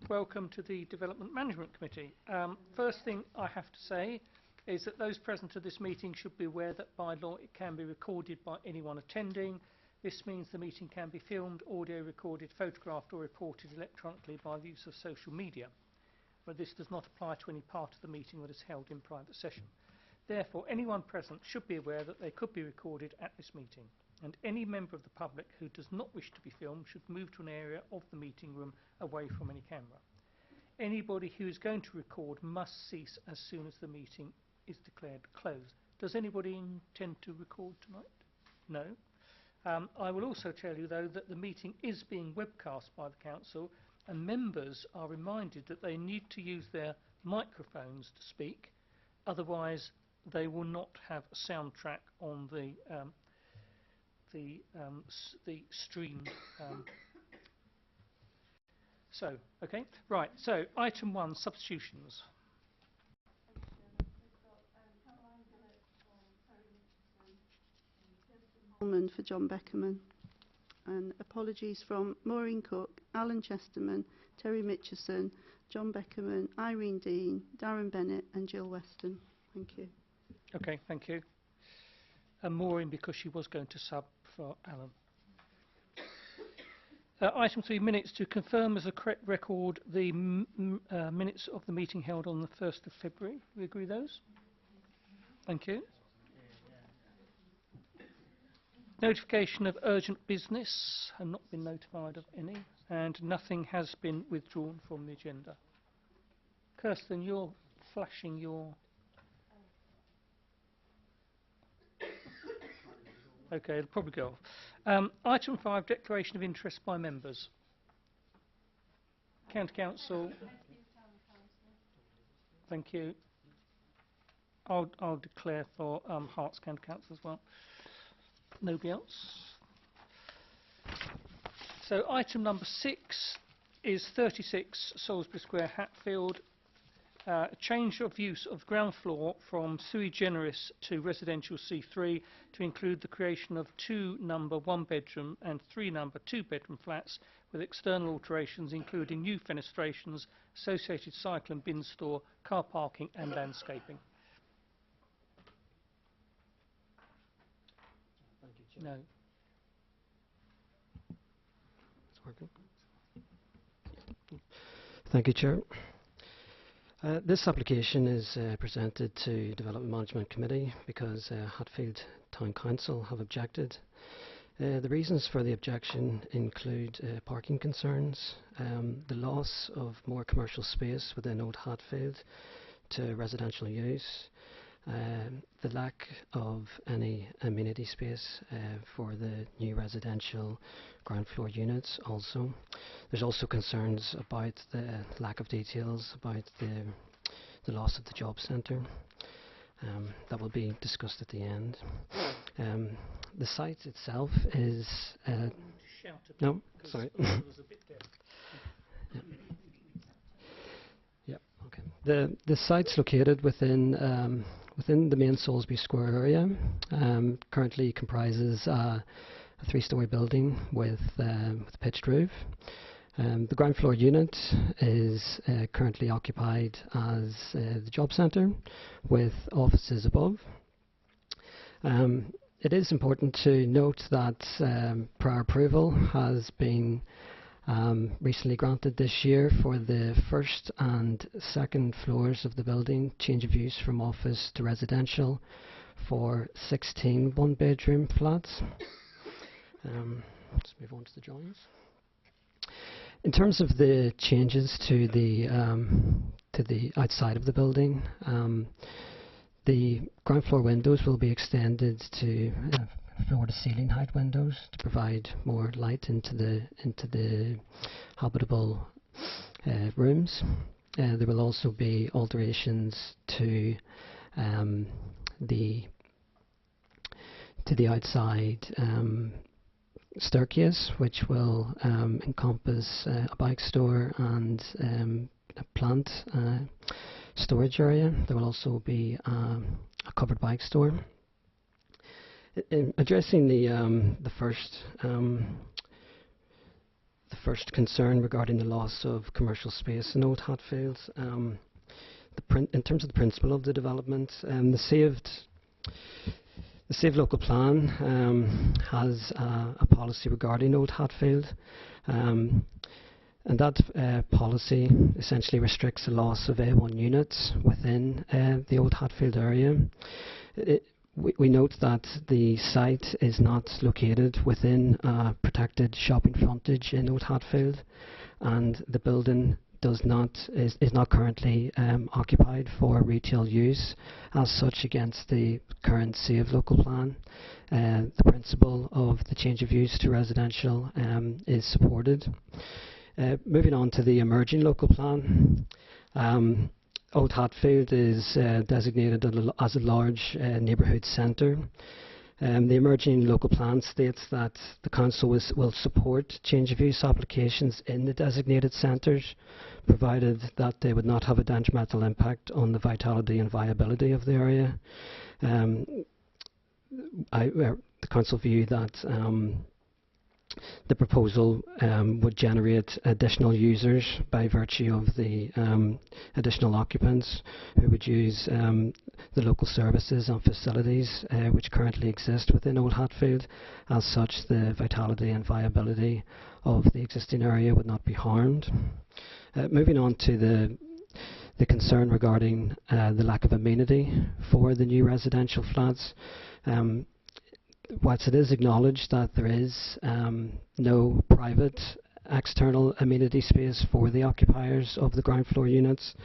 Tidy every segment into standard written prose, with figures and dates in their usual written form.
Welcome to the Development Management Committee. First thing I have to say is that those present at this meeting should be aware that by law it can be recorded by anyone attending. This means the meeting can be filmed, audio recorded, photographed or reported electronically by the use of social media. But this does not apply to any part of the meeting that is held in private session. Therefore, anyone present should be aware that they could be recorded at this meeting. And any member of the public who does not wish to be filmed should move to an area of the meeting room away from any camera. Anybody who is going to record must cease as soon as the meeting is declared closed. Does anybody intend to record tonight? No. I will also tell you, though, that the meeting is being webcast by the Council, and members are reminded that they need to use their microphones to speak, otherwise they will not have a soundtrack on the streamed. Okay, right. So, item 1, substitutions. Coleman for John Beckerman, and apologies from Maureen Cook, Alan Chesterman, Terry Mitchison, John Beckerman, Irene Dean, Darren Bennett and Jill Weston. Thank you. Okay, thank you. And Maureen because she was going to sub for Alan. Item 3, minutes. To confirm as a correct record the minutes of the meeting held on the 1st of February. We agree those? Thank you. Notification of urgent business. I've not been notified of any, and nothing has been withdrawn from the agenda. Kirsten, you're flashing your... Okay, it'll probably go off. Item 5, declaration of interest by members. County Council. Thank you. I'll declare for Herts County Council as well. Nobody else. So item number 6 is 36 Salisbury Square, Hatfield. A change of use of ground floor from sui generis to residential C3 to include the creation of 2 number 1-bedroom and 3 number 2-bedroom flats with external alterations including new fenestrations, associated cycle and bin store, car parking and landscaping. No. It's working. Thank you, Chair. This application is presented to Development Management Committee because Hatfield Town Council have objected. The reasons for the objection include parking concerns, the loss of more commercial space within Old Hatfield to residential use, the lack of any amenity space for the new residential ground floor units also. There's also concerns about the lack of details about the loss of the job centre. That will be discussed at the end. The site itself is... no, sorry. Yeah, okay. The site's located within the main Salisbury Square area. Currently comprises a 3-storey building with a pitched roof. The ground floor unit is currently occupied as the job centre with offices above. It is important to note that prior approval has been recently granted this year for the 1st and 2nd floors of the building, change of use from office to residential for 16 1-bedroom flats. Let's move on to the drawings. In terms of the changes to the outside of the building, the ground floor windows will be extended to floor-to-ceiling height windows to provide more light into the habitable rooms. There will also be alterations to the outside staircase, which will encompass a bike store and a plant storage area. There will also be a covered bike store. In addressing the the first concern regarding the loss of commercial space in Old Hatfield. In terms of the principle of the development, the saved local plan has a policy regarding Old Hatfield, and that policy essentially restricts the loss of A1 units within the Old Hatfield area. We note that the site is not located within protected shopping frontage in Old Hatfield, and the building is not currently occupied for retail use as such against the current saved local plan. The principle of the change of use to residential is supported. Moving on to the emerging local plan. Old Hatfield is designated as a large neighbourhood centre. The emerging local plan states that the council will support change of use applications in the designated centres, provided that they would not have a detrimental impact on the vitality and viability of the area. The council view that the proposal would generate additional users by virtue of the additional occupants who would use the local services and facilities which currently exist within Old Hatfield. As such, the vitality and viability of the existing area would not be harmed. Moving on to the concern regarding the lack of amenity for the new residential flats. Whilst it is acknowledged that there is no private external amenity space for the occupiers of the ground floor units,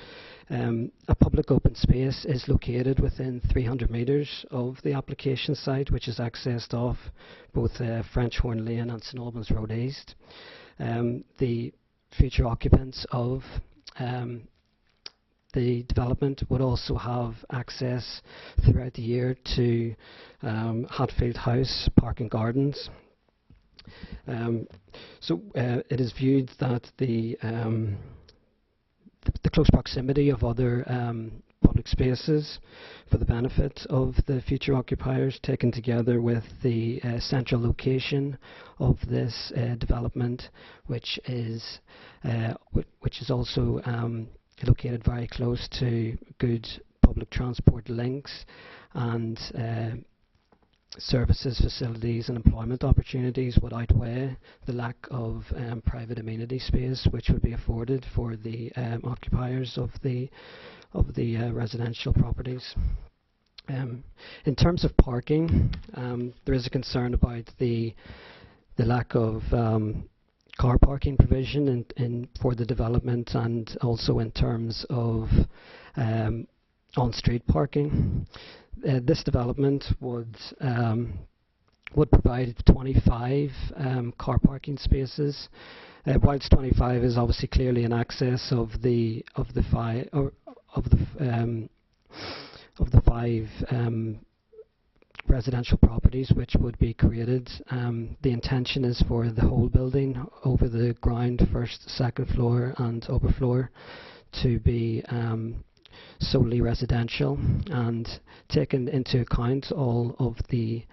a public open space is located within 300 metres of the application site, which is accessed off both French Horn Lane and St Albans Road East. The future occupants of the development would also have access throughout the year to Hatfield House Park and Gardens. It is viewed that the close proximity of other public spaces for the benefit of the future occupiers, taken together with the central location of this development, which is also located very close to good public transport links and services, facilities and employment opportunities, would outweigh the lack of private amenity space which would be afforded for the occupiers of the residential properties. In terms of parking, there is a concern about the lack of car parking provision for the development, and also in terms of on-street parking. This development would provide 25 car parking spaces. Whilst 25 is obviously clearly in excess of the five residential properties which would be created. The intention is for the whole building over the ground, first, second floor and upper floor, to be solely residential, and taken into account all of the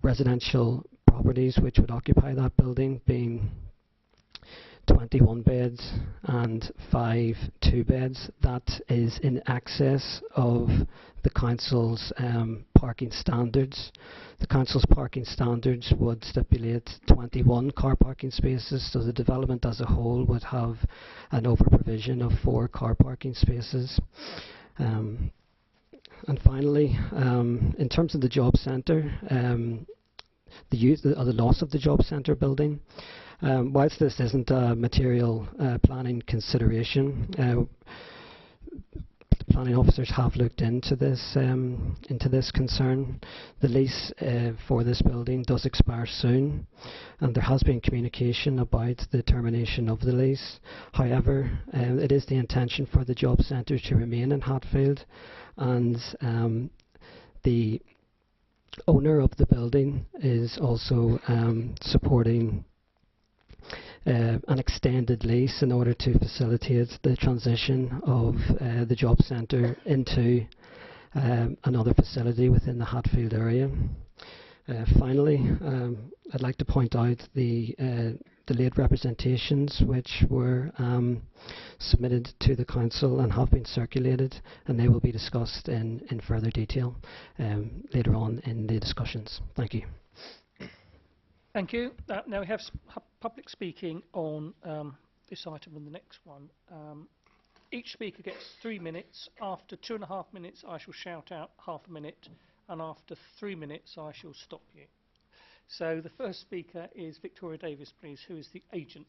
residential properties which would occupy that building, being 21 beds and 5 2-beds. That is in excess of the council's parking standards. The council's parking standards would stipulate 21 car parking spaces, so the development as a whole would have an over-provision of 4 car parking spaces. And finally, in terms of the job centre, the loss of the job centre building, whilst this isn't a material planning consideration, planning officers have looked into this concern. The lease for this building does expire soon, and there has been communication about the termination of the lease. However, it is the intention for the job centre to remain in Hatfield, and the owner of the building is also supporting an extended lease in order to facilitate the transition of the job centre into another facility within the Hatfield area. Finally, I'd like to point out the delayed representations which were submitted to the council and have been circulated, and they will be discussed in further detail later on in the discussions. Thank you. Thank you. Now we have public speaking on this item and the next one. Each speaker gets 3 minutes. After 2.5 minutes, I shall shout out half a minute, and after 3 minutes, I shall stop you. So the first speaker is Victoria Davis, please, who is the agent.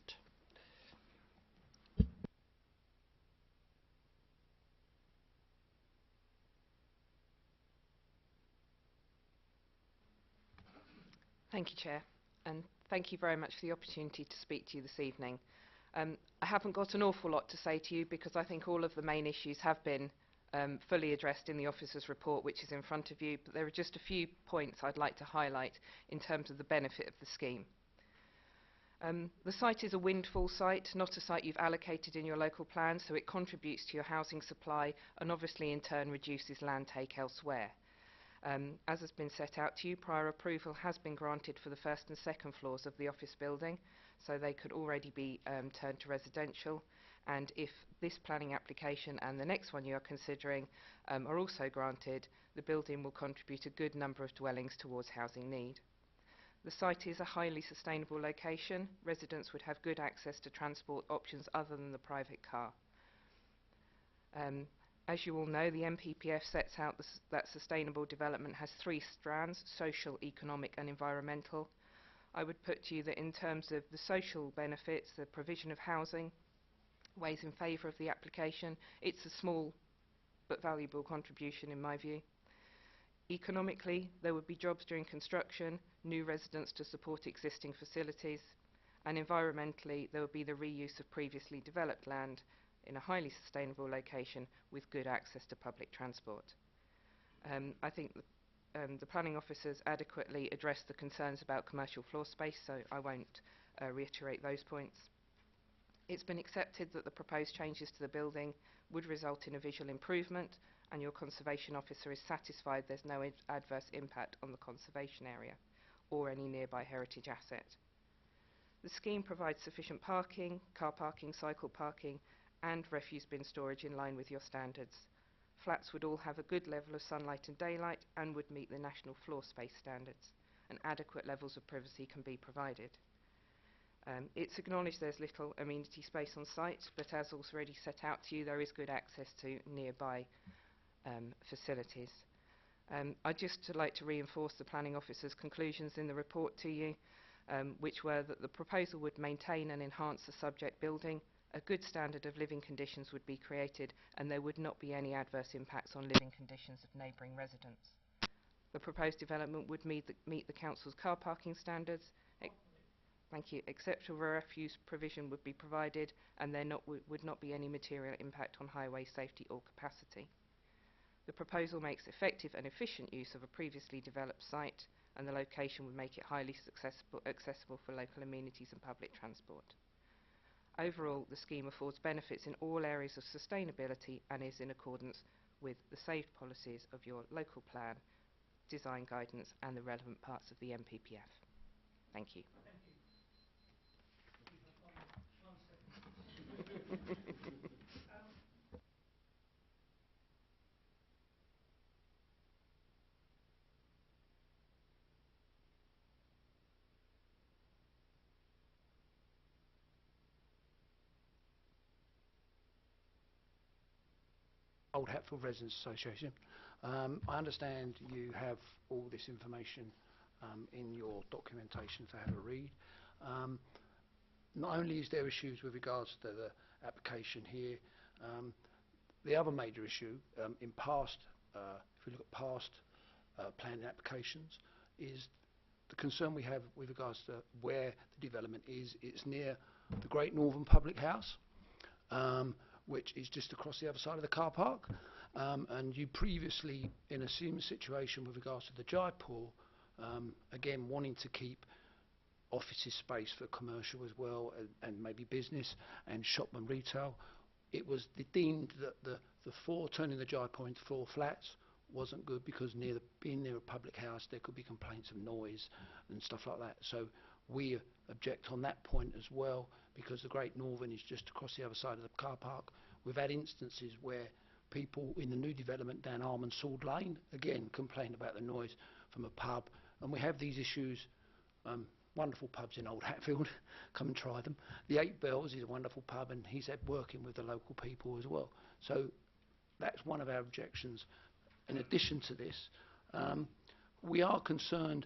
Thank you, Chair, and thank you very much for the opportunity to speak to you this evening. I haven't got an awful lot to say to you because I think all of the main issues have been fully addressed in the officer's report, which is in front of you, but there are just a few points I'd like to highlight in terms of the benefit of the scheme. The site is a windfall site, not a site you've allocated in your local plan, so it contributes to your housing supply and obviously in turn reduces land take elsewhere. As has been set out to you, prior approval has been granted for the first and second floors of the office building, so they could already be turned to residential. And if this planning application and the next one you are considering are also granted, the building will contribute a good number of dwellings towards housing need. The site is a highly sustainable location. Residents would have good access to transport options other than the private car. As you all know, the NPPF sets out that sustainable development has 3 strands: social, economic and environmental. I would put to you that in terms of the social benefits, the provision of housing weighs in favour of the application. It's a small but valuable contribution in my view. Economically, there would be jobs during construction, new residents to support existing facilities, and environmentally there would be the reuse of previously developed land in a highly sustainable location with good access to public transport. I think the planning officers adequately addressed the concerns about commercial floor space, so I won't reiterate those points. It's been accepted that the proposed changes to the building would result in a visual improvement, and your conservation officer is satisfied there's no adverse impact on the conservation area or any nearby heritage asset. The scheme provides sufficient parking, car parking, cycle parking and refuse bin storage in line with your standards. Flats would all have a good level of sunlight and daylight and would meet the national floor space standards, and adequate levels of privacy can be provided. It's acknowledged there's little amenity space on site, but as already set out to you, there is good access to nearby facilities. I'd just like to reinforce the planning officer's conclusions in the report to you, which were that the proposal would maintain and enhance the subject building, a good standard of living conditions would be created, and there would not be any adverse impacts on living conditions of neighbouring residents. The proposed development would meet the council's car parking standards. Thank you. Acceptable refuse provision would be provided, and there would not be any material impact on highway safety or capacity. The proposal makes effective and efficient use of a previously developed site, and the location would make it highly accessible for local amenities and public transport. Overall, the scheme affords benefits in all areas of sustainability and is in accordance with the saved policies of your local plan, design guidance and the relevant parts of the NPPF. Thank you. Old Hatfield Residents Association. I understand you have all this information in your documentation to have a read. Not only is there issues with regards to the application here, the other major issue in past, if we look at past planning applications, is the concern we have with regards to where the development is. It's near the Great Northern Public House, which is just across the other side of the car park, and you previously, in a similar situation with regards to the Jaipur, again wanting to keep offices space for commercial as well, and maybe business and shop and retail. It was deemed that the turning the Jaipur into 4 flats wasn't good because being near a public house there could be complaints of noise and stuff like that. So We object on that point as well, because the Great Northern is just across the other side of the car park. We've had instances where people in the new development down Almond Sword Lane, again, complain about the noise from a pub, and we have these issues. Wonderful pubs in Old Hatfield, come and try them. The Eight Bells is a wonderful pub, and he's had working with the local people as well. So that's one of our objections. In addition to this, we are concerned,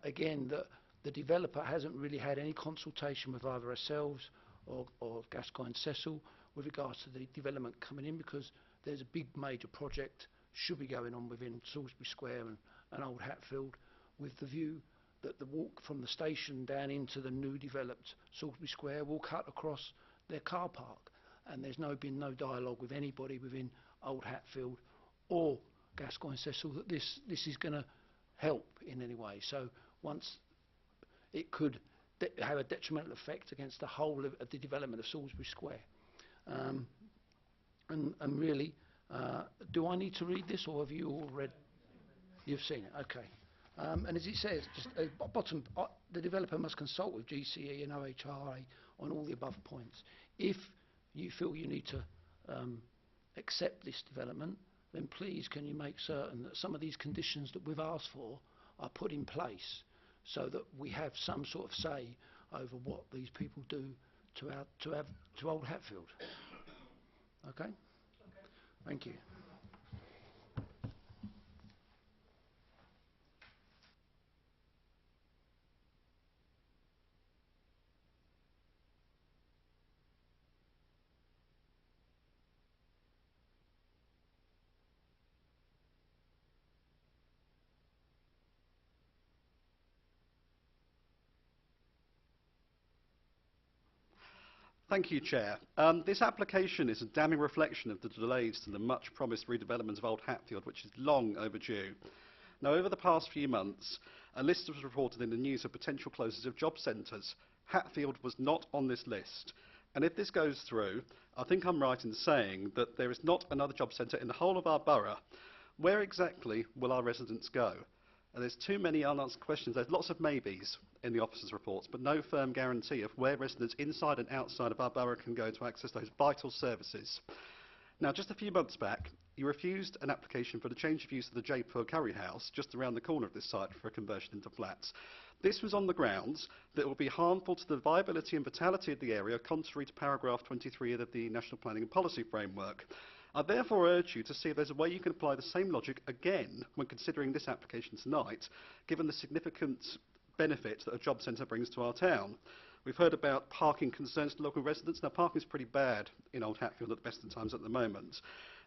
again, that the developer hasn't really had any consultation with either ourselves or Gascoigne Cecil with regards to the development coming in, because there's a big major project should be going on within Salisbury Square and Old Hatfield, with the view that the walk from the station down into the new developed Salisbury Square will cut across their car park, and there's been no dialogue with anybody within Old Hatfield or Gascoigne Cecil that this is going to help in any way. So once it could have a detrimental effect against the whole of the development of Salisbury Square. And really, do I need to read this, or have you all read? You've seen it, okay. And as it says, just bottom, the developer must consult with GCE and OHRA on all the above points. If you feel you need to accept this development, then please can you make certain that some of these conditions that we've asked for are put in place, so that we have some sort of say over what these people do to Old Hatfield. Okay? Thank you. Thank you, Chair. This application is a damning reflection of the delays to the much-promised redevelopment of Old Hatfield, which is long overdue. Now, over the past few months, a list was reported in the news of potential closures of job centres. Hatfield was not on this list. And if this goes through, I think I'm right in saying that there is not another job centre in the whole of our borough. Where exactly will our residents go? And there's too many unanswered questions. There's lots of maybes in the officers' reports, but no firm guarantee of where residents inside and outside of our borough can go to access those vital services. Now, just a few months back, you refused an application for the change of use of the Jaipur Curry House just around the corner of this site for a conversion into flats. This was on the grounds that it will be harmful to the viability and vitality of the area, contrary to paragraph 23 of the National Planning and Policy Framework. I therefore urge you to see if there's a way you can apply the same logic again when considering this application tonight, given the significant benefit that a job centre brings to our town. We've heard about parking concerns to local residents. Now, parking is pretty bad in Old Hatfield at the best of times at the moment.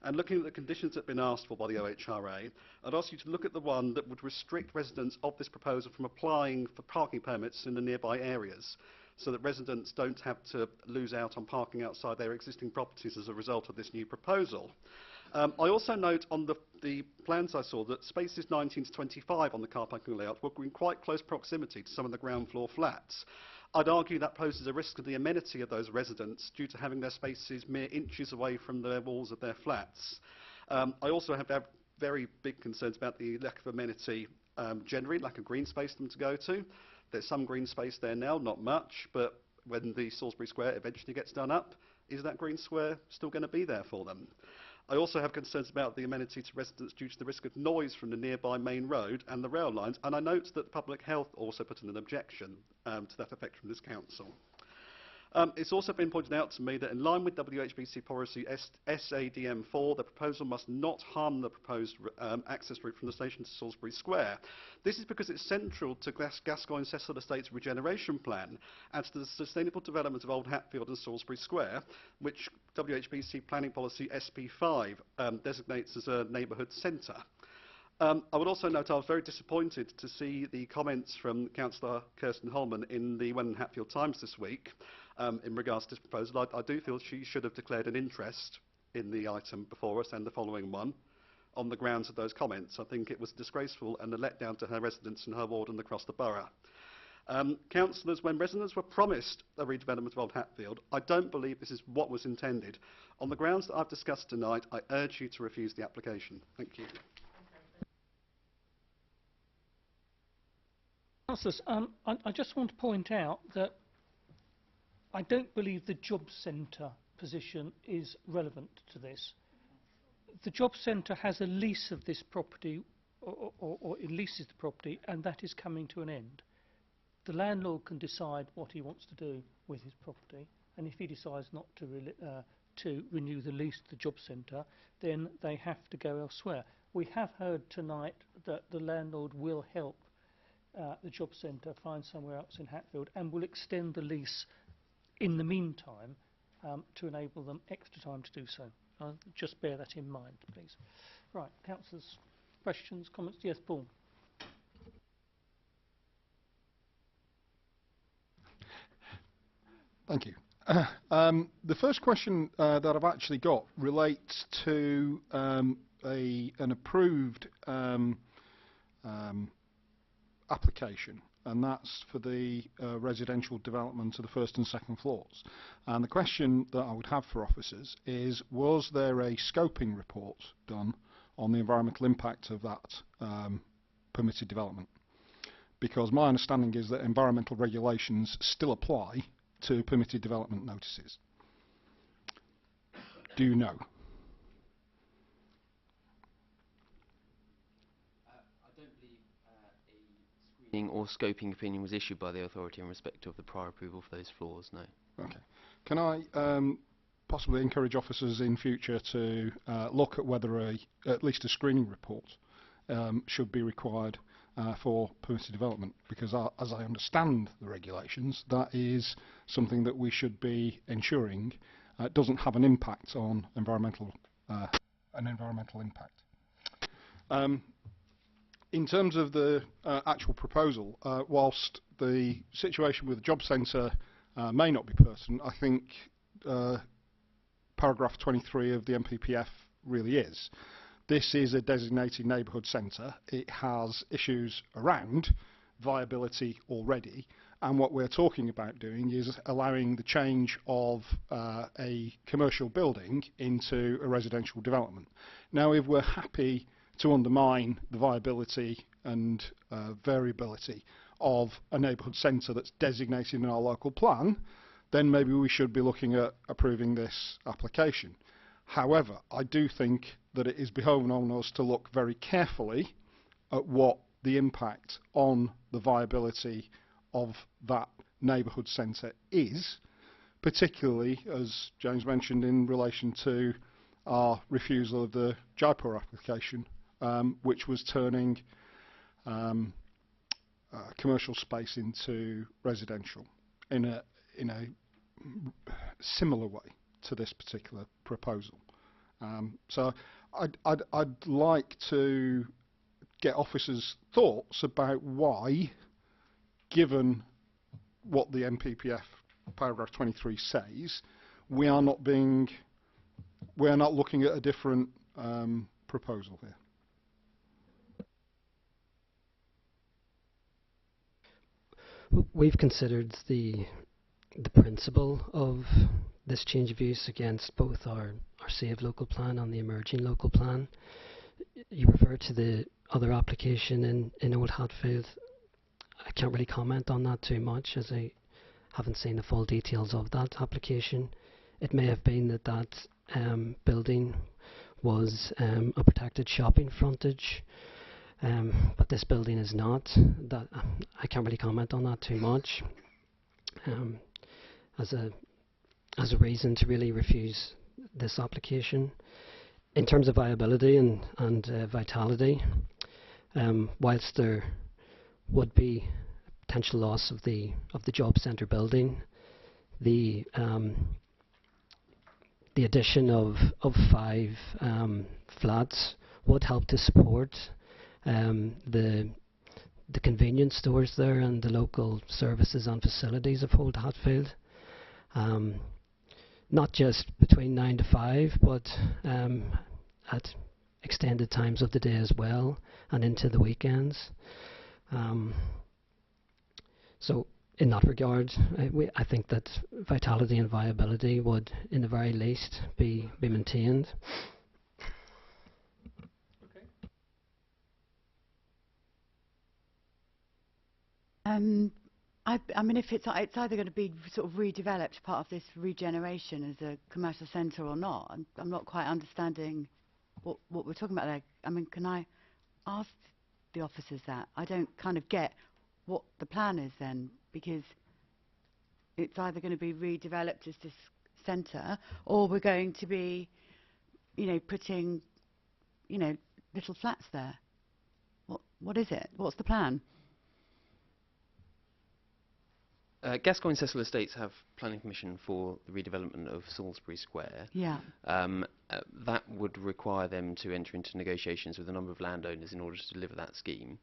And looking at the conditions that have been asked for by the OHRA, I'd ask you to look at the one that would restrict residents of this proposal from applying for parking permits in the nearby areas, so that residents don't have to lose out on parking outside their existing properties as a result of this new proposal. I also note on the plans I saw that spaces 19 to 25 on the car parking layout were in quite close proximity to some of the ground floor flats. I'd argue that poses a risk to the amenity of those residents due to having their spaces mere inches away from the walls of their flats. I also have very big concerns about the lack of amenity generally, lack of green space for them to go to. There's some green space there now, not much, but when the Salisbury Square eventually gets done up, is that green square still going to be there for them? I also have concerns about the amenity to residents due to the risk of noise from the nearby main road and the rail lines, and I note that Public Health also put in an objection to that effect from this council. It's also been pointed out to me that in line with WHBC policy SADM4, the proposal must not harm the proposed access route from the station to Salisbury Square. This is because it's central to Gascoigne Cecil Estates regeneration plan and to the sustainable development of Old Hatfield and Salisbury Square, which WHBC planning policy SP5 designates as a neighbourhood centre. I would also note I was very disappointed to see the comments from Councillor Kirsten Holman in the Welwyn Hatfield Times this week in regards to this proposal. I do feel she should have declared an interest in the item before us and the following one on the grounds of those comments. I think it was disgraceful and a letdown to her residents and her ward and across the borough. Councillors, when residents were promised a redevelopment of Old Hatfield, I don't believe this is what was intended. On the grounds that I've discussed tonight, I urge you to refuse the application. Thank you. Councillors, I just want to point out that I don't believe the job centre position is relevant to this. The job centre has a lease of this property, or it leases the property, and that is coming to an end. The landlord can decide what he wants to do with his property, and if he decides not to renew the lease to the job centre, then they have to go elsewhere. We have heard tonight that the landlord will help the job centre find somewhere else in Hatfield and will extend the lease in the meantime to enable them extra time to do so. Just bear that in mind, please. Right, councillors, questions, comments? Yes, Paul. Thank you. The first question that I've actually got relates to an approved application, and that's for the residential development of the first and second floors. And the question that I would have for officers is, was there a scoping report done on the environmental impact of that permitted development? Because my understanding is that environmental regulations still apply to permitted development notices. Do you know? I don't believe a screening or scoping opinion was issued by the authority in respect of the prior approval for those floors, no. Okay. Can I possibly encourage officers in future to look at whether at least a screening report should be required for permitted development, because as I understand the regulations, that is something that we should be ensuring doesn't have an impact on environmental impact. In terms of the actual proposal, whilst the situation with the job centre may not be pertinent, I think paragraph 23 of the MPPF really is. This is a designated neighbourhood centre. It has issues around viability already, and what we're talking about doing is allowing the change of a commercial building into a residential development. Now, if we're happy to undermine the viability and variability of a neighbourhood centre that's designated in our local plan, then maybe we should be looking at approving this application. However, I do think that it is beholden on us to look very carefully at what the impact on the viability of that neighbourhood centre is, particularly, as James mentioned, in relation to our refusal of the Jaipur application, which was turning commercial space into residential in a similar way to this particular proposal. So I'd like to get officers' thoughts about why, given what the MPPF paragraph 23 says, we are not looking at a different proposal here. We've considered the principle of this change of use against both our Save local plan and the emerging local plan. You refer to the other application in Old Hatfield. I can't really comment on that too much, as I haven't seen the full details of that application. It may have been that building was a protected shopping frontage, but this building is not. That I can't really comment on that too much. As a reason to really refuse this application. In terms of viability and vitality, whilst there would be potential loss of the job centre building, the addition of 5 flats would help to support the convenience stores there and the local services and facilities of Old Hatfield. Not just between 9 to 5, but at extended times of the day as well, and into the weekends. So in that regard, I think that vitality and viability would, in the very least, be maintained. I mean, if it's either going to be sort of redeveloped, part of this regeneration as a commercial centre or not, I'm not quite understanding what we're talking about there. I mean, can I ask the officers that? I don't kind of get what the plan is then, because it's either going to be redeveloped as this centre, or we're going to be, you know, putting, you know, little flats there. What is it? What's the plan? Gascoigne Cecil Estates have planning permission for the redevelopment of Salisbury Square. Yeah. That would require them to enter into negotiations with a number of landowners in order to deliver that scheme.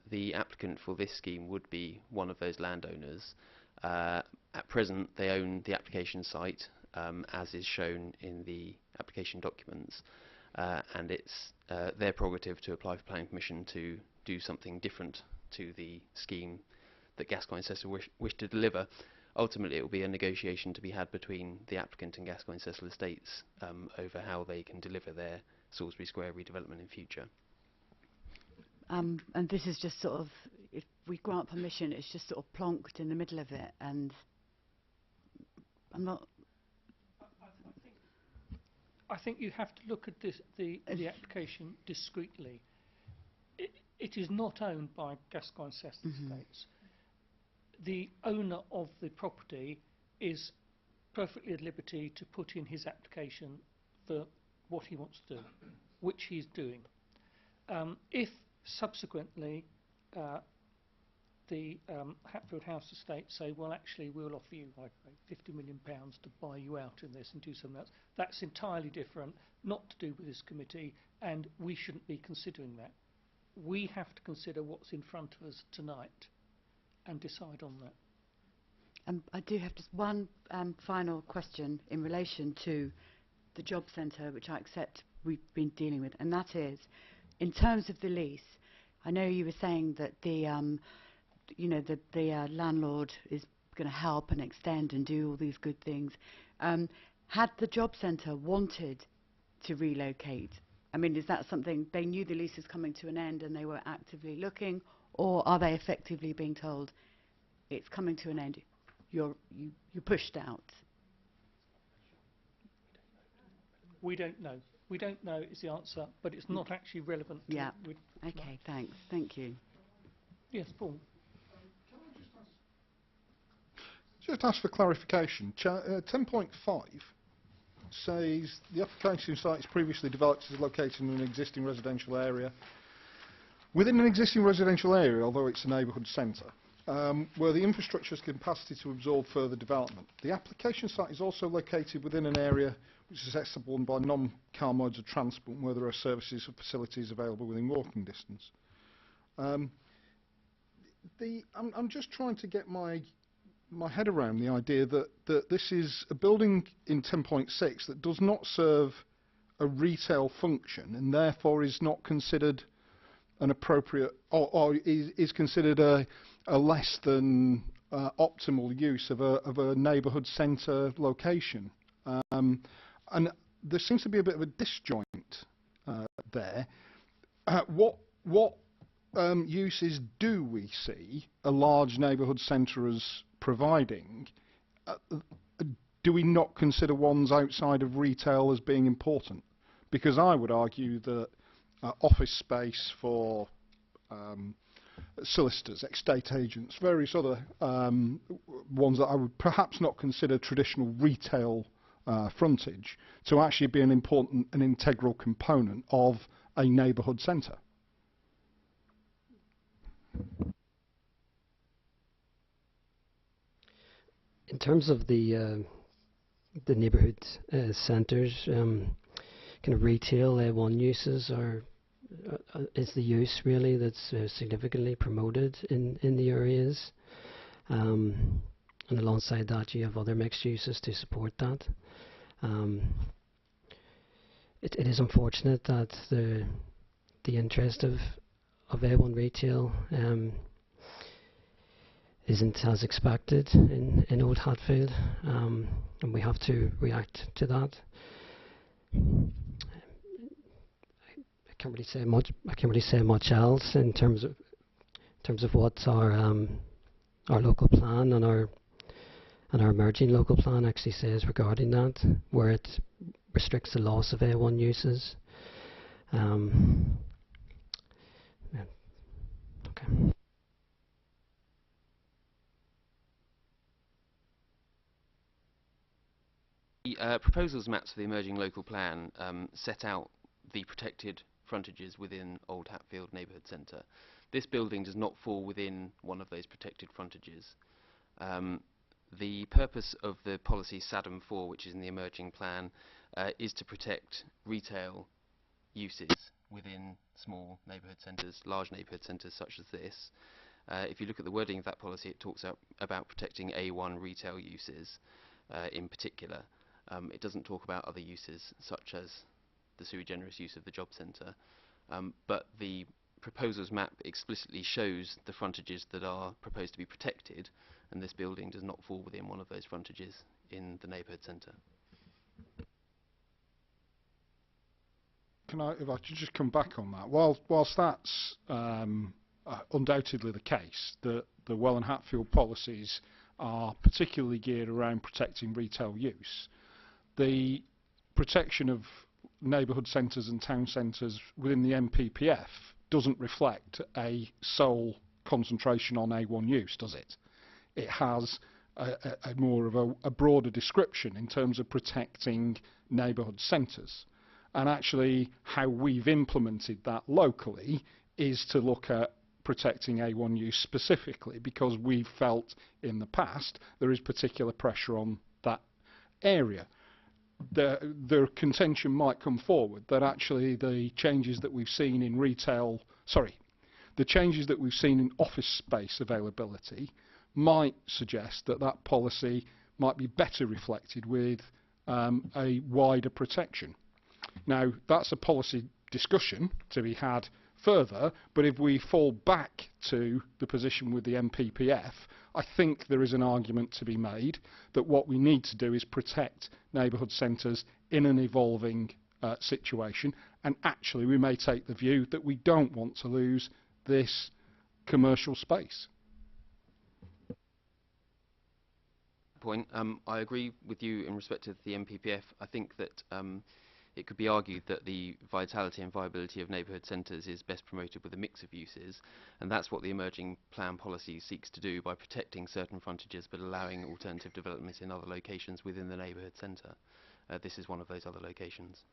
The applicant for this scheme would be one of those landowners. At present, they own the application site, as is shown in the application documents, and it's their prerogative to apply for planning permission to do something different to the scheme that Gascoigne Cecil wish to deliver. Ultimately, it will be a negotiation to be had between the applicant and Gascoigne Cecil Estates over how they can deliver their Salisbury Square redevelopment in future. And this is just sort of, if we grant permission, it's just sort of plonked in the middle of it, and I'm not... I think you have to look at this, the application discreetly. It is not owned by Gascoigne Cecil Estates. The owner of the property is perfectly at liberty to put in his application for what he wants to do, which he's doing. If subsequently the Hatfield House estate say, well, actually, we'll offer you like £50 million to buy you out in this and do something else, that's entirely different, not to do with this committee, and we shouldn't be considering that. We have to consider what's in front of us tonight and decide on that. I do have just one final question in relation to the job centre, which I accept we've been dealing with, and that is, in terms of the lease, I know you were saying that the landlord is going to help and extend and do all these good things. Had the job centre wanted to relocate, I mean, is that something they knew the lease is coming to an end and they were actively looking, or are they effectively being told it's coming to an end, you're pushed out? We don't know. We don't know is the answer, but it's not actually relevant. Yeah. Okay, thanks. Thank you. Yes, Paul. Just ask for clarification. 10.5 says the application site is previously developed as located in an existing residential area. Within an existing residential area, although it's a neighbourhood centre, where the infrastructure has capacity to absorb further development. The application site is also located within an area which is accessible by non-car modes of transport, where there are services or facilities available within walking distance. I'm just trying to get my head around the idea that this is a building in 10.6 that does not serve a retail function and therefore is not considered an appropriate, or is considered a less than optimal use of a neighbourhood centre location. And there seems to be a bit of a disjoint there. What uses do we see a large neighbourhood centre as providing? Do we not consider ones outside of retail as being important? Because I would argue that office space for solicitors, estate agents, various other ones that I would perhaps not consider traditional retail frontage, to actually be an important and integral component of a neighbourhood centre. In terms of the neighbourhood centres, kind of retail one uses is the use really that's significantly promoted in the areas, and alongside that you have other mixed uses to support that. It is unfortunate that the interest of A1 retail isn't as expected in Old Hatfield, and we have to react to that. I can't really say much else in terms of terms of what our local plan and our emerging local plan actually says regarding that, where it restricts the loss of A1 uses. Yeah. Okay. The proposals maps for the emerging local plan set out the protected frontages within Old Hatfield Neighbourhood Centre. This building does not fall within one of those protected frontages. The purpose of the policy SADM 4, which is in the emerging plan, is to protect retail uses within small neighbourhood centres, large neighbourhood centres such as this. If you look at the wording of that policy, it talks about protecting A1 retail uses in particular. It doesn't talk about other uses such as the sui generis use of the job centre, but the proposals map explicitly shows the frontages that are proposed to be protected, and this building does not fall within one of those frontages in the neighbourhood centre. If I could just come back on that, whilst that's undoubtedly the case, that the Welwyn Hatfield policies are particularly geared around protecting retail use, the protection of neighbourhood centres and town centres within the NPPF doesn't reflect a sole concentration on A1 use, does it? It has a more of a broader description in terms of protecting neighbourhood centres. And actually how we've implemented that locally is to look at protecting A1 use specifically, because we've felt in the past there is particular pressure on that area. The contention might come forward that actually the changes that we've seen in the changes that we've seen in office space availability might suggest that that policy might be better reflected with a wider protection. Now, that's a policy discussion to be had further, but if we fall back to the position with the NPPF, I think there is an argument to be made that what we need to do is protect neighbourhood centres in an evolving situation, and actually we may take the view that we don't want to lose this commercial space. Point. I agree with you in respect of the NPPF. I think that it could be argued that the vitality and viability of neighbourhood centres is best promoted with a mix of uses, and that's what the emerging plan policy seeks to do by protecting certain frontages but allowing alternative development in other locations within the neighbourhood centre. This is one of those other locations.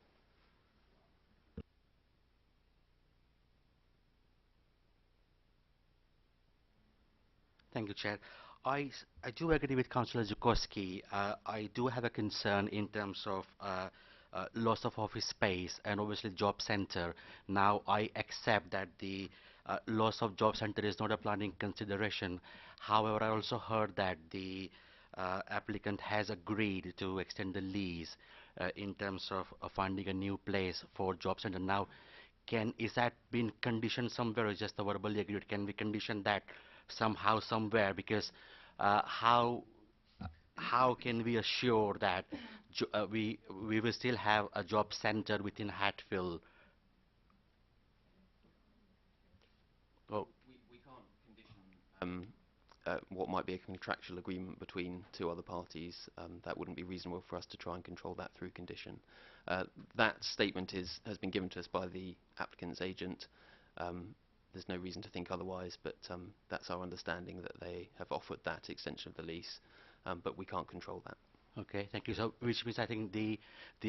Thank you, Chair. I do agree with Councillor Zukoski. I do have a concern in terms of loss of office space and obviously job centre. Now I accept that the loss of job centre is not a planning consideration. However, I also heard that the applicant has agreed to extend the lease in terms of finding a new place for job centre. Now, is that been conditioned somewhere or just a verbally agreed? Can we condition that somehow, somewhere? Because how can we assure that we will still have a job centre within Hatfield? Oh. We can't condition what might be a contractual agreement between two other parties. That wouldn't be reasonable for us to try and control that through condition. That statement has been given to us by the applicant's agent. There's no reason to think otherwise, but that's our understanding, that they have offered that extension of the lease, but we can't control that. Okay, thank you. So, which means I think the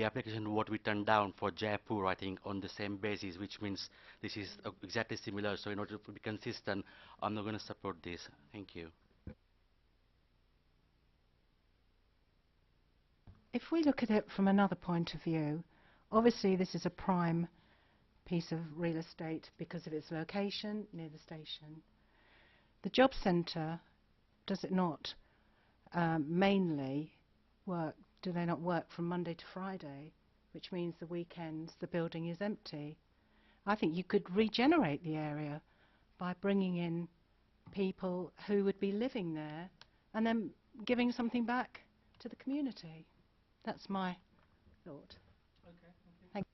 application what we turned down for Jaipur, I think on the same basis, which means this is exactly similar. So in order to be consistent, I'm not going to support this. Thank you. If we look at it from another point of view, obviously this is a prime piece of real estate because of its location near the station. The job centre, does it not mainly work, do they not work from Monday to Friday, which means the weekends the building is empty? I think you could regenerate the area by bringing in people who would be living there and then giving something back to the community. That's my thought. Okay, thank you.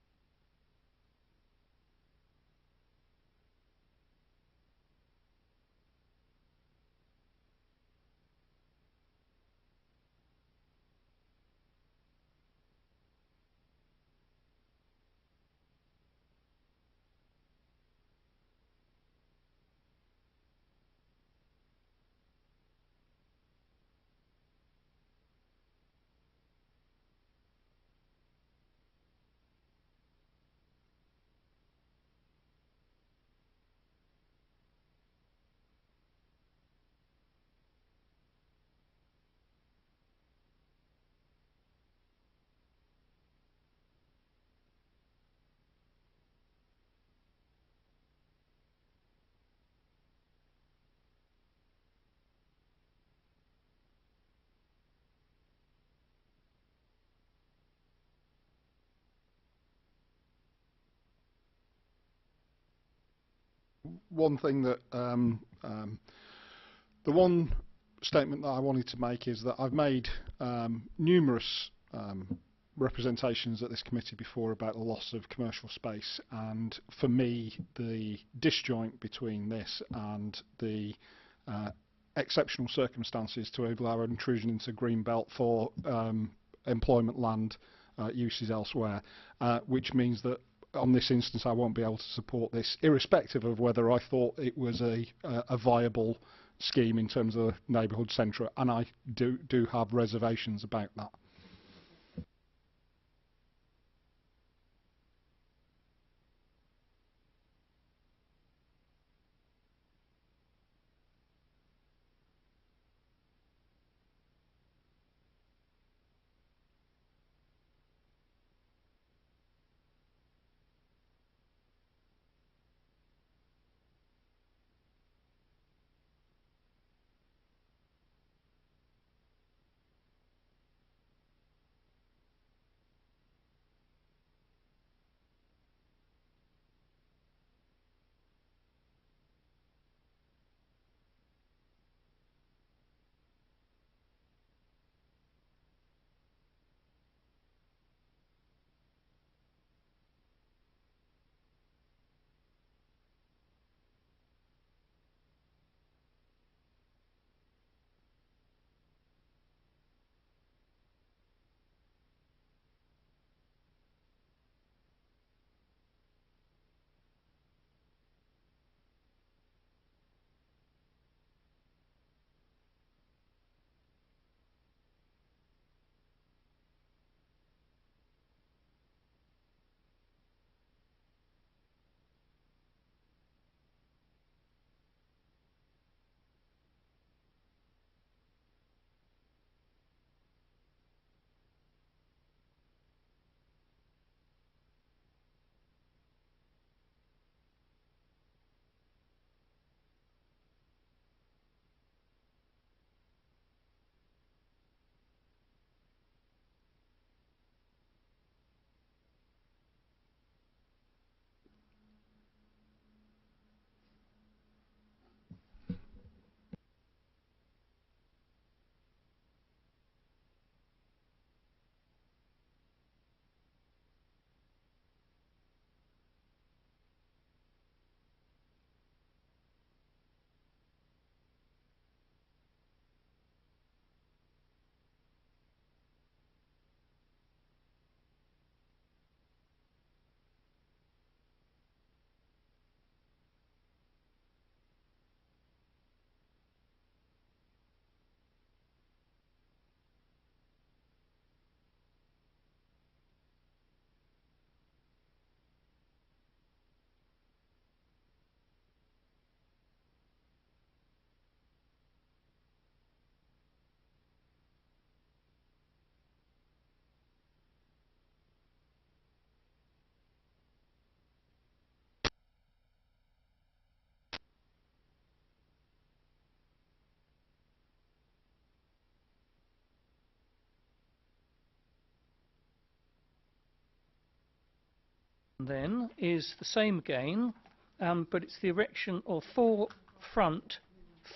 one thing that the one statement that I wanted to make is that I've made numerous representations at this committee before about the loss of commercial space, and for me the disjoint between this and the exceptional circumstances to allow intrusion into green belt for employment land uses elsewhere, which means that on this instance I won't be able to support this, irrespective of whether I thought it was a viable scheme in terms of the neighbourhood centre, and I do have reservations about that. Then is the same again, but it's the erection of 4 front,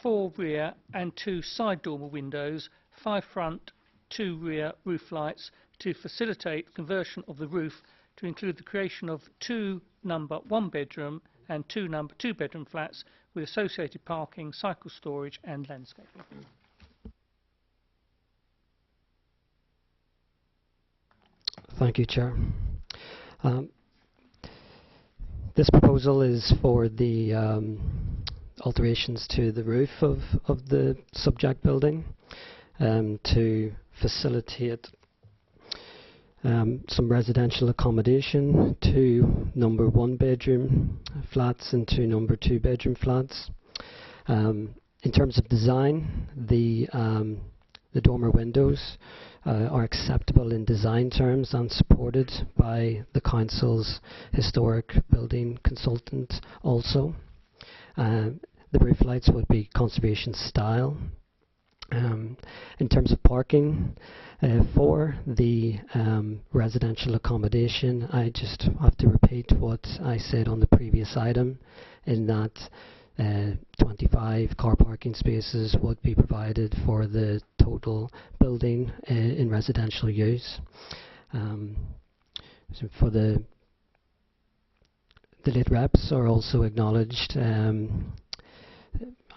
4 rear and 2 side dormer windows, 5 front, 2 rear roof lights to facilitate conversion of the roof to include the creation of 2 number 1 bedroom and 2 number 2 bedroom flats with associated parking, cycle storage and landscaping. Thank you, Chair. This proposal is for the alterations to the roof of the subject building to facilitate some residential accommodation to number 1 bedroom flats and 2 number 2 bedroom flats. In terms of design, the dormer windows are acceptable in design terms and supported by the Council's historic building consultant also. The roof lights would be conservation style, In terms of parking, for the residential accommodation, I just have to repeat what I said on the previous item, in that 25 car parking spaces would be provided for the total building in residential use. So for the late reps are also acknowledged,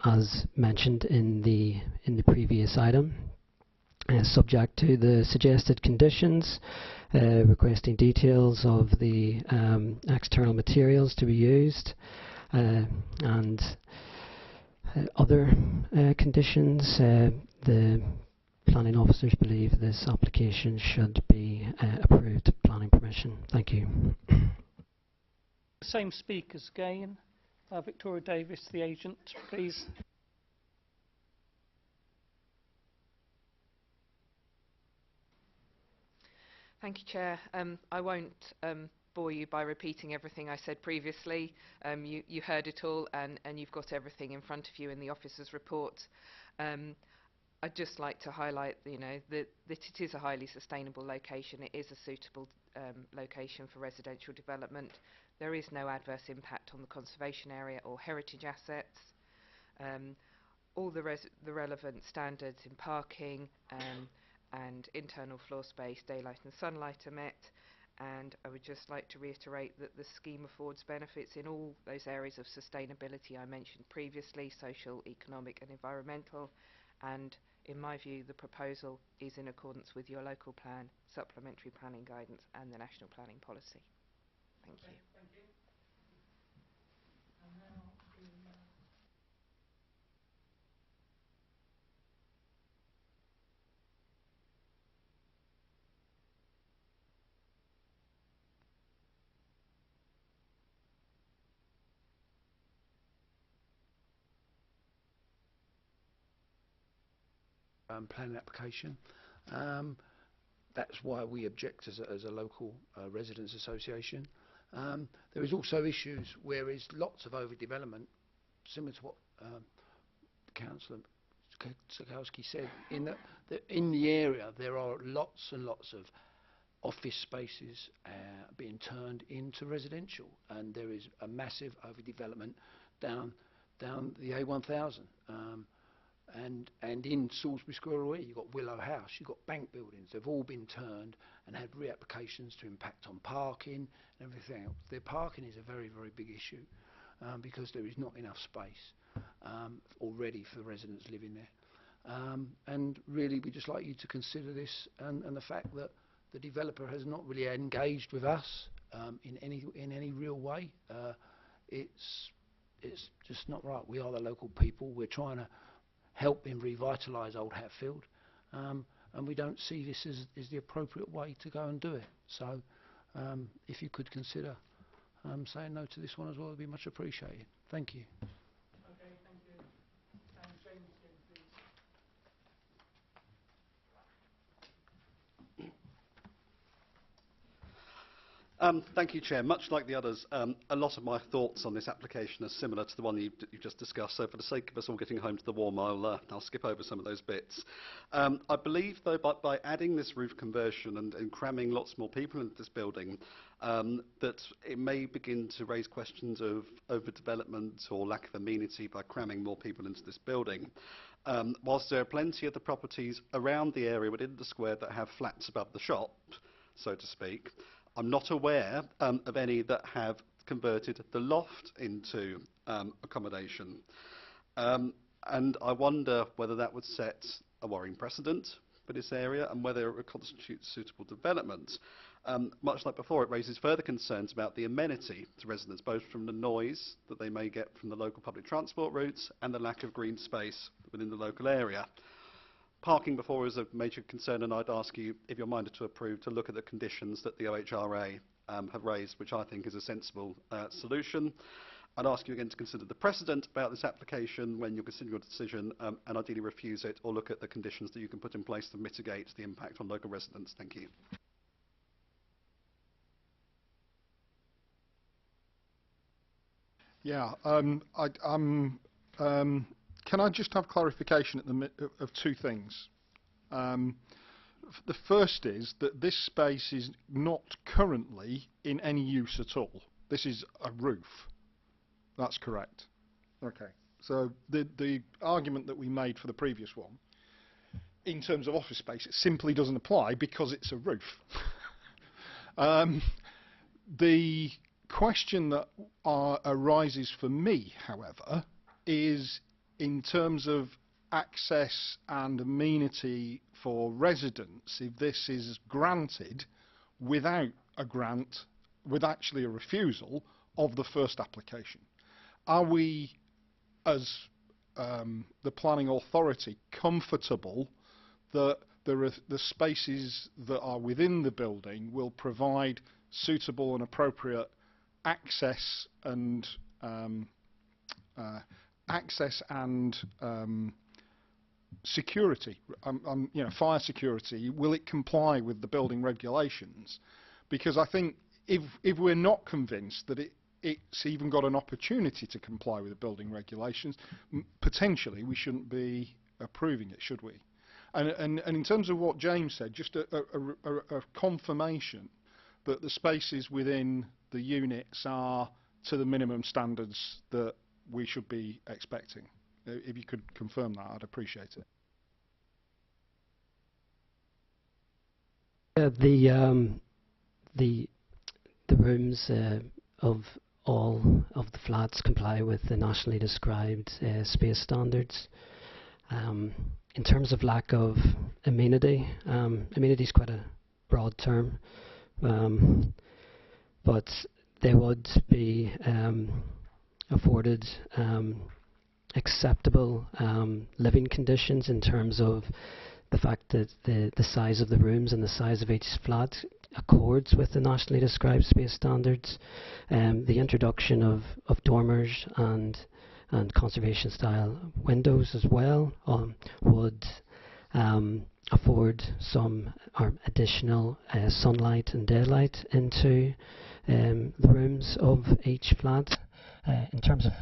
as mentioned in the previous item, subject to the suggested conditions, requesting details of the external materials to be used, and other conditions. The planning officers believe this application should be approved planning permission. Thank you. Same speakers again. Victoria Davis, the agent, please. Thank you, Chair. I won't bore you by repeating everything I said previously. You heard it all, and you've got everything in front of you in the officer's report. I'd just like to highlight, that it is a highly sustainable location. It is a suitable location for residential development. There is no adverse impact on the conservation area or heritage assets. All the relevant standards in parking and internal floor space, daylight and sunlight are met. And I would just like to reiterate that the scheme affords benefits in all those areas of sustainability I mentioned previously: social, economic and environmental. And in my view, the proposal is in accordance with your local plan, supplementary planning guidance and the national planning policy. Thank you. Thank you. And now planning application. That's why we object as a local residents association. There is also issues where there's lots of overdevelopment, similar to what Councillor Sikowski said. In the area, there are lots and lots of office spaces being turned into residential, and there is a massive overdevelopment down the A1000. And in Salisbury Square Away, you've got Willow House, you've got bank buildings. They've all been turned and had reapplications to impact on parking and everything else. The parking is a very, very big issue because there is not enough space already for the residents living there. And really, we'd just like you to consider this and the fact that the developer has not really engaged with us in any real way. It's just not right. We are the local people. We're trying to help him revitalise Old Hatfield, and we don't see this as the appropriate way to go and do it. So if you could consider saying no to this one as well, it would be much appreciated. Thank you. okay, thank you. And James, please. Thank you, Chair. Much like the others, a lot of my thoughts on this application are similar to the one you just discussed, so for the sake of us all getting home to the warm, I'll skip over some of those bits. I believe, though, by adding this roof conversion and cramming lots more people into this building, that it may begin to raise questions of overdevelopment or lack of amenity by cramming more people into this building. Whilst there are plenty of the properties around the area within the square that have flats above the shop, so to speak, I'm not aware of any that have converted the loft into accommodation. And I wonder whether that would set a worrying precedent for this area and whether it would constitute suitable development. Much like before, it raises further concerns about the amenity to residents, both from the noise that they may get from the local public transport routes and the lack of green space within the local area. Parking before is a major concern, and I'd ask you, if you're minded to approve, to look at the conditions that the OHRA have raised, which I think is a sensible solution. I'd ask you again to consider the precedent about this application when you consider your decision, and ideally refuse it or look at the conditions that you can put in place to mitigate the impact on local residents. Thank you. Yeah, I'm can I just have clarification at of two things? The first is that this space is not currently in any use at all. This is a roof. That's correct. Okay. So the argument that we made for the previous one, in terms of office space, it simply doesn't apply because it's a roof. The question that arises for me, however, is in terms of access and amenity for residents, if this is granted without a grant, with actually a refusal of the first application. Are we, as the planning authority, comfortable that the spaces that are within the building will provide suitable and appropriate access and security, fire security? Will it comply with the building regulations? Because I think if we're not convinced that it's even got an opportunity to comply with the building regulations, potentially we shouldn't be approving it, should we? And in terms of what James said, just a confirmation that the spaces within the units are to the minimum standards that we should be expecting. If you could confirm that, I'd appreciate it. The rooms of all of the flats comply with the nationally described space standards. In terms of lack of amenity, amenity is quite a broad term, but they would be afforded acceptable living conditions in terms of the fact that the size of the rooms and the size of each flat accords with the nationally described space standards. The introduction of dormers and conservation style windows as well would afford some additional sunlight and daylight into the rooms of each flat. In terms of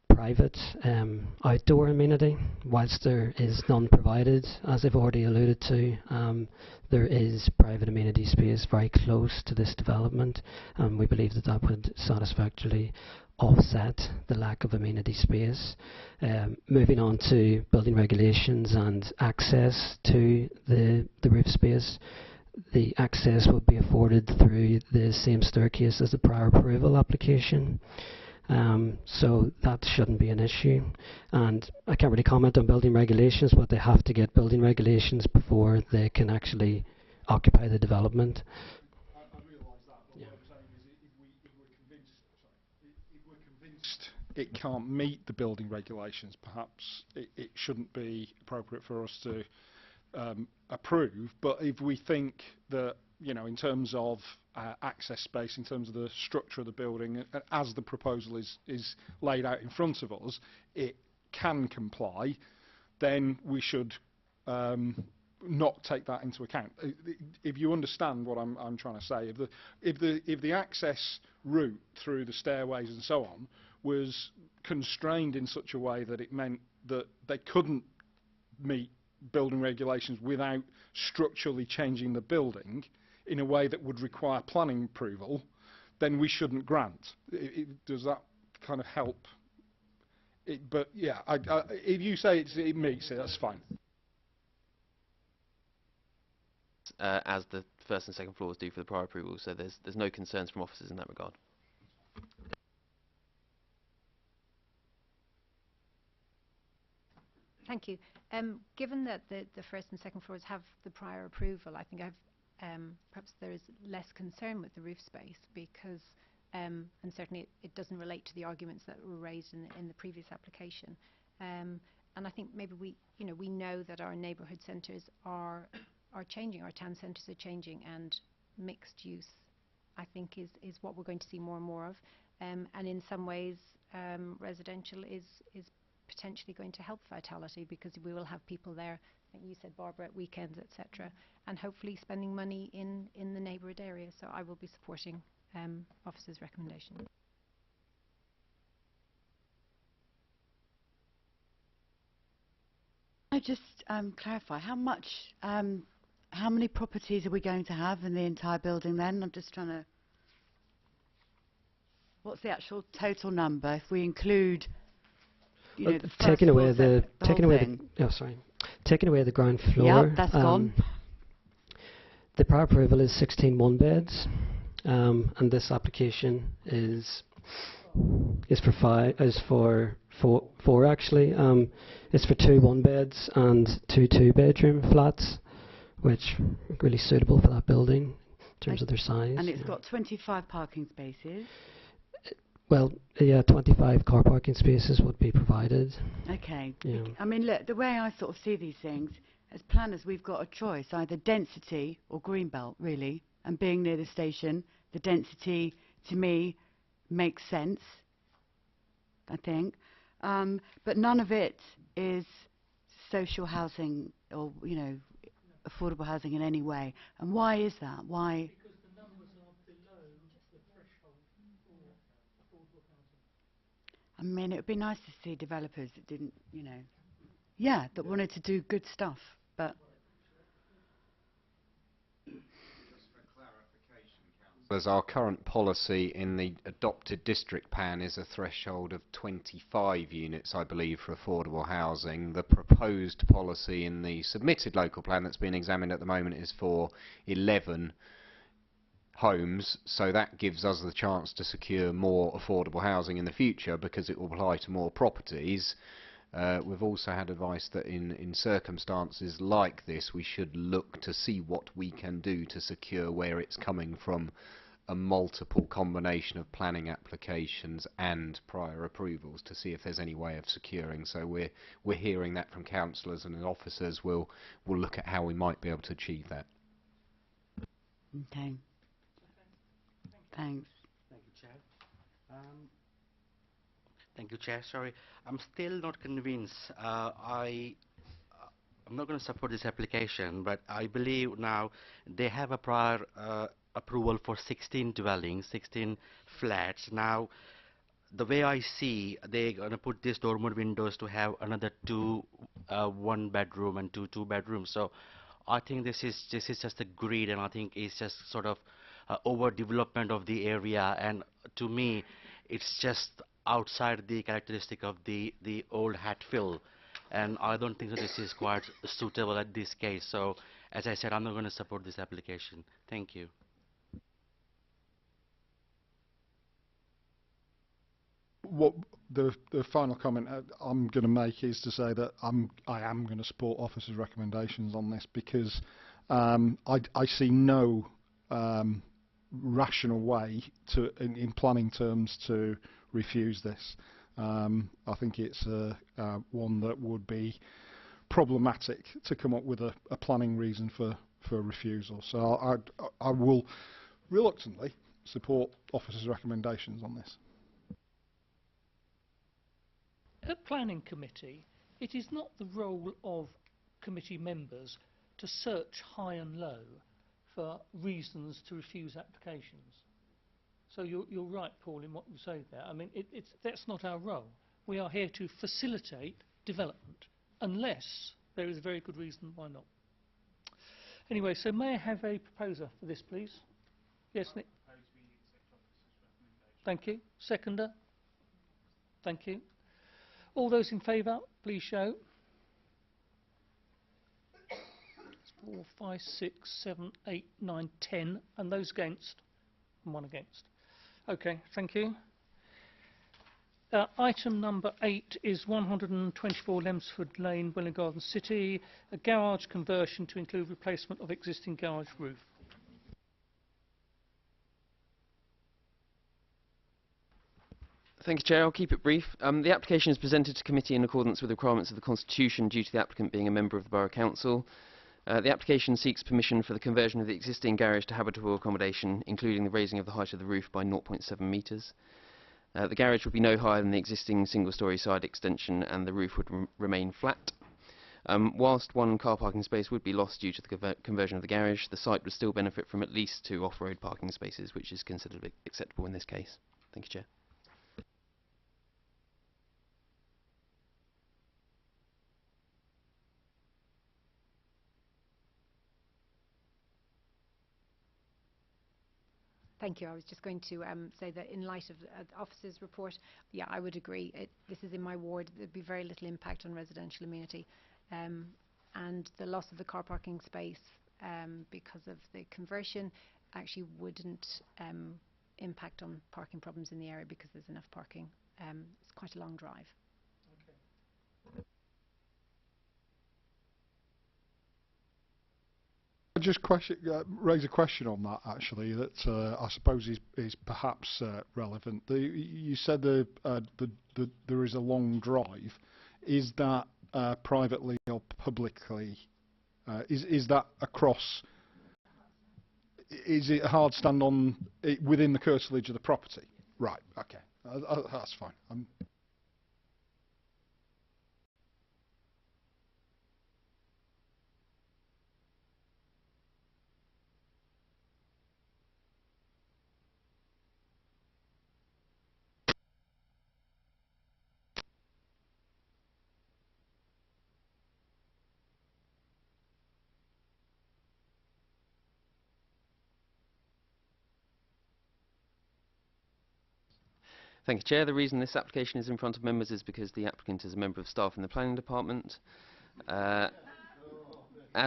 private outdoor amenity, whilst there is none provided, as I've already alluded to, there is private amenity space very close to this development, and we believe that would satisfactorily offset the lack of amenity space. Moving on to building regulations and access to the roof space, the access would be afforded through the same staircase as the prior approval application. So that shouldn't be an issue, and I can't really comment on building regulations, but they have to get building regulations before they can actually occupy the development. I realise that, but what I'm saying is if we're convinced it can't meet the building regulations, perhaps it shouldn't be appropriate for us to approve. But if we think that, in terms of access space, in terms of the structure of the building, as the proposal is laid out in front of us, it can comply, then we should not take that into account. If you understand what I'm trying to say, if the access route through the stairways and so on was constrained in such a way that it meant that they couldn't meet building regulations without structurally changing the building in a way that would require planning approval, then we shouldn't grant. Does that kind of help? But yeah, if you say it meets it, that's fine. As the first and second floors do for the prior approval, so there's no concerns from officers in that regard. Thank you. Given that the first and second floors have the prior approval, I think perhaps there is less concern with the roof space because, and certainly it doesn't relate to the arguments that were raised in the previous application. And I think maybe we know that our neighbourhood centres are changing, our town centres are changing, and mixed use, I think, is what we're going to see more and more of. And in some ways, residential is potentially going to help vitality because we will have people there, like you said, Barbara, at weekends, etc., and hopefully spending money in the neighbourhood area. So I will be supporting officers' recommendation. I just clarify how many properties are we going to have in the entire building then? I'm just trying to... What's the actual total number if we include, you know, the first taking away floor, the taking away the ground floor. Yeah, that's gone. The prior approval is 16 one beds, and this application is for four actually. It's for 2 one beds and 2 2-bedroom flats, which are really suitable for that building in terms of their size. And it's got 25 parking spaces. Well, yeah, 25 car parking spaces would be provided. Okay. Yeah. I mean, look, the way I sort of see these things, as planners, we've got a choice, either density or greenbelt, really. And being near the station, the density, to me, makes sense, I think. But none of it is social housing or, you know, affordable housing in any way. And why is that? Why? Because the numbers are below the threshold for affordable housing. I mean, it would be nice to see developers that didn't, you know, yeah, that wanted to do good stuff, but... As our current policy in the adopted district plan is a threshold of 25 units, I believe, for affordable housing. The proposed policy in the submitted local plan that's being examined at the moment is for 11 homes, so that gives us the chance to secure more affordable housing in the future because it will apply to more properties. We've also had advice that in circumstances like this we should look to see what we can do to secure where it's coming from a multiple combination of planning applications and prior approvals to see if there's any way of securing. So we're hearing that from councillors, and the officers will look at how we might be able to achieve that. Okay. Thanks. Thank you, Chair. Thank you, Chair. Sorry, I'm still not convinced. I'm not going to support this application, but I believe now they have a prior approval for 16 dwellings, 16 flats. Now, the way I see, they're going to put these dormer windows to have another 2 one-bedroom and 2 two-bedrooms. So I think this is just a greed, and I think it's just sort of overdevelopment of the area. And to me, it's just outside the characteristic of the old Hatfield, and I don't think that this is quite suitable at this case. So, as I said, I'm not going to support this application. Thank you. What the final comment I'm going to make is to say that I am going to support officers' recommendations on this because I see no rational way to, in planning terms, to refuse this. I think it's one that would be problematic to come up with a planning reason for refusal. So I will reluctantly support officers' recommendations on this. At Planning Committee, it is not the role of committee members to search high and low for reasons to refuse applications. So you're right, Paul, in what you say there. I mean, that's not our role. We are here to facilitate development, unless there is a very good reason why not. Anyway, so may I have a proposer for this, please? Yes, Nick. Thank you. Seconder? Thank you. All those in favour, please show. 4, 5, 6, 7, 8, 9, 10. And those against? And 1 against. Okay, thank you. Item number 8 is 124 Lemsford Lane, Welwyn Garden City, a garage conversion to include replacement of existing garage roof. Thank you, Chair. I'll keep it brief. The application is presented to committee in accordance with the requirements of the Constitution due to the applicant being a member of the Borough Council. The application seeks permission for the conversion of the existing garage to habitable accommodation, including the raising of the height of the roof by 0.7 metres. The garage would be no higher than the existing single-storey side extension, and the roof would remain flat. Whilst 1 car parking space would be lost due to the conversion of the garage, the site would still benefit from at least 2 off-road parking spaces, which is considered acceptable in this case. Thank you, Chair. Thank you. I was just going to say that in light of the officer's report, yeah, I would agree. This is in my ward. There'd be very little impact on residential amenity. And the loss of the car parking space because of the conversion actually wouldn't impact on parking problems in the area because there's enough parking. It's quite a long drive. Just raise a question on that actually that I suppose is perhaps relevant. You said there is a long drive. Is that privately or publicly? Is that across? Is it a hard stand on within the curtilage of the property? Right. Okay. That's fine. Thank you, Chair. The reason this application is in front of members is because the applicant is a member of staff in the planning department. As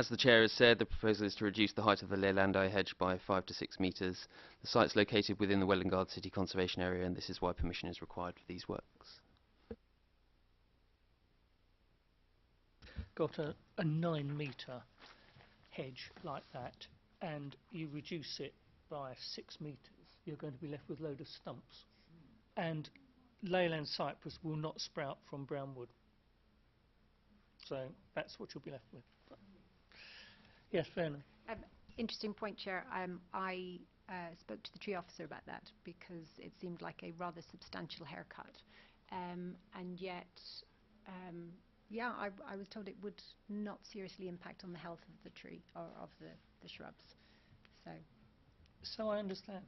the Chair has said, the proposal is to reduce the height of the Lelandai hedge by 5 to 6 metres. The site is located within the Welwyn City Conservation Area, and this is why permission is required for these works. Got a 9-metre hedge like that, and you reduce it by 6 metres, you're going to be left with a load of stumps. And Leyland cypress will not sprout from brown wood. So that's what you'll be left with. Yes, Vernon. Interesting point, Chair. I spoke to the tree officer about that because it seemed like a rather substantial haircut. And yet, yeah, I was told it would not seriously impact on the health of the tree or of the shrubs. So I understand.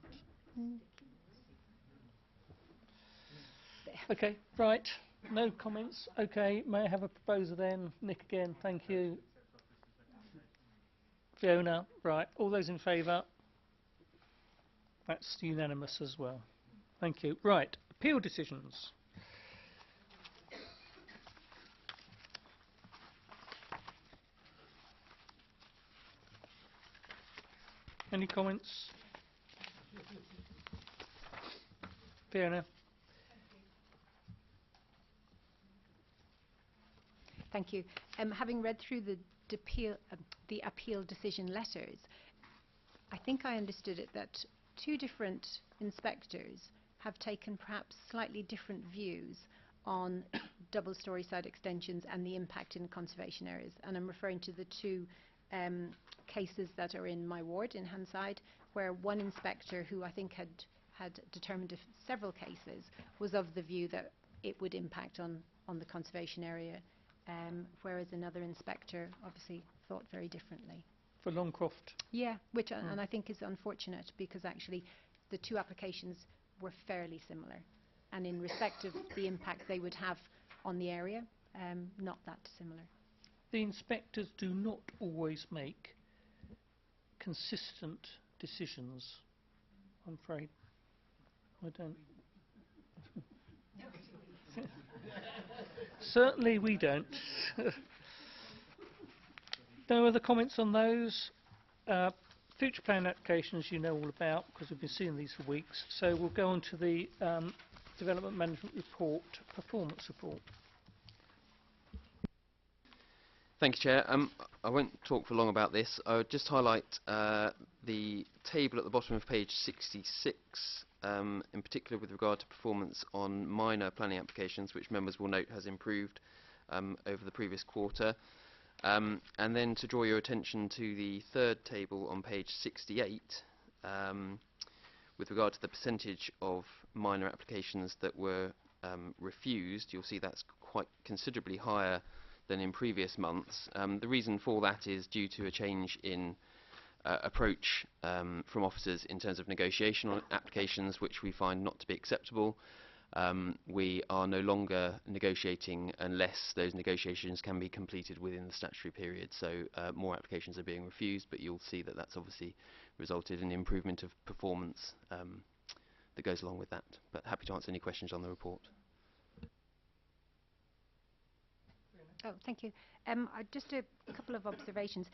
Okay, right. No comments. Okay, may I have a proposer then? Nick again, thank you. Fiona, right. All those in favour? That's unanimous as well. Thank you. Right, appeal decisions. Any comments? Fiona? Thank you. Having read through the appeal decision letters, I think I understood it that 2 different inspectors have taken perhaps slightly different views on double-storey side extensions and the impact in conservation areas. And I'm referring to the 2 cases that are in my ward in Hanside, where one inspector who I think had determined several cases was of the view that it would impact on the conservation area. Whereas another inspector obviously thought very differently. For Longcroft? Yeah, which and I think is unfortunate because actually the 2 applications were fairly similar, and in respect of the impact they would have on the area, not that similar. The inspectors do not always make consistent decisions, I'm afraid. I don't. Certainly we don't. No other comments on those? Future plan applications you know all about because we've been seeing these for weeks. So we'll go on to the Development Management Report, Performance Report. Thank you, Chair. I won't talk for long about this. I would just highlight the table at the bottom of page 66, in particular with regard to performance on minor planning applications, which members will note has improved over the previous quarter. And then to draw your attention to the 3rd table on page 68, with regard to the percentage of minor applications that were refused, you'll see that's quite considerably higher than in previous months. The reason for that is due to a change in approach from officers in terms of negotiation on applications, which we find not to be acceptable. We are no longer negotiating unless those negotiations can be completed within the statutory period. So more applications are being refused, but you'll see that that's obviously resulted in improvement of performance that goes along with that. But happy to answer any questions on the report. Oh, thank you. Just a couple of observations.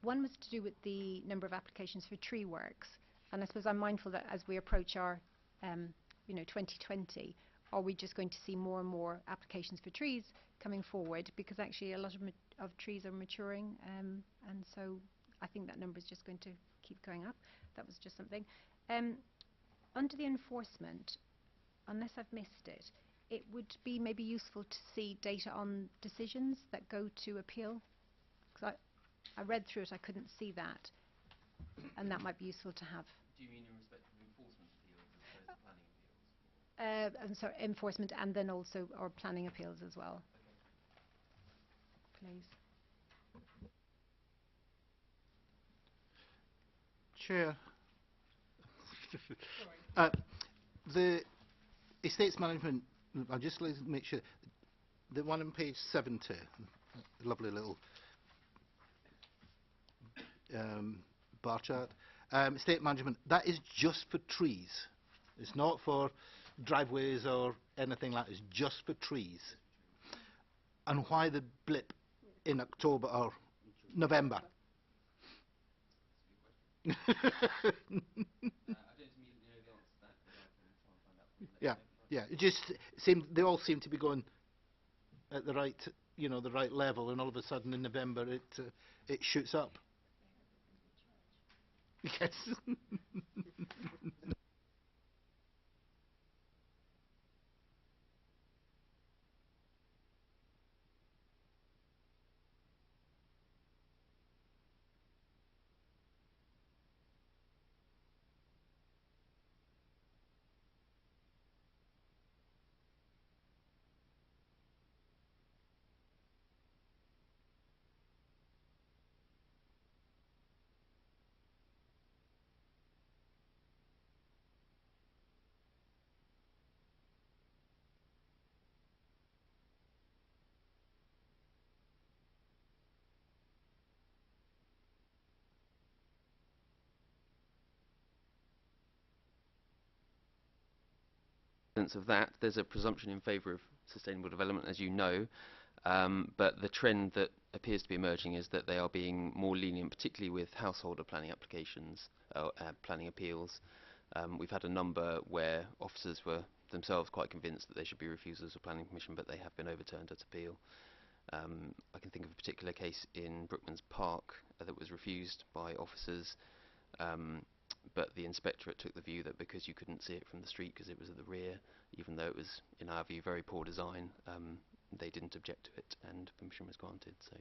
One was to do with the number of applications for tree works, and I suppose I'm mindful that as we approach our 2020, are we just going to see more and more applications for trees coming forward, because actually a lot of trees are maturing, and so I think that number is just going to keep going up. That was just something. Under the enforcement, unless I've missed it, it would be maybe useful to see data on decisions that go to appeal, because I read through it, I couldn't see that, and that might be useful to have. Do you mean in respect of enforcement appeals as opposed to planning appeals? I'm sorry, enforcement and then also our planning appeals as well. Okay. Please. Chair, the estates management, I'll just make sure, the one on page 70, lovely little bar chart, estate management, that is just for trees. It's not for driveways or anything like that, it's just for trees. And why the blip in October or November? Yeah. It just seemed they all seem to be going at the right, the right level, and all of a sudden in November it shoots up. Yes. Of that, there's a presumption in favour of sustainable development, as you know, but the trend that appears to be emerging is that they are being more lenient, particularly with householder planning applications, planning appeals. We've had a number where officers were themselves quite convinced that they should be refused as a planning permission, but they have been overturned at appeal. I can think of a particular case in Brookman's Park that was refused by officers, but the inspectorate took the view that because you couldn't see it from the street because it was at the rear, even though it was, in our view, very poor design, they didn't object to it and permission was granted. So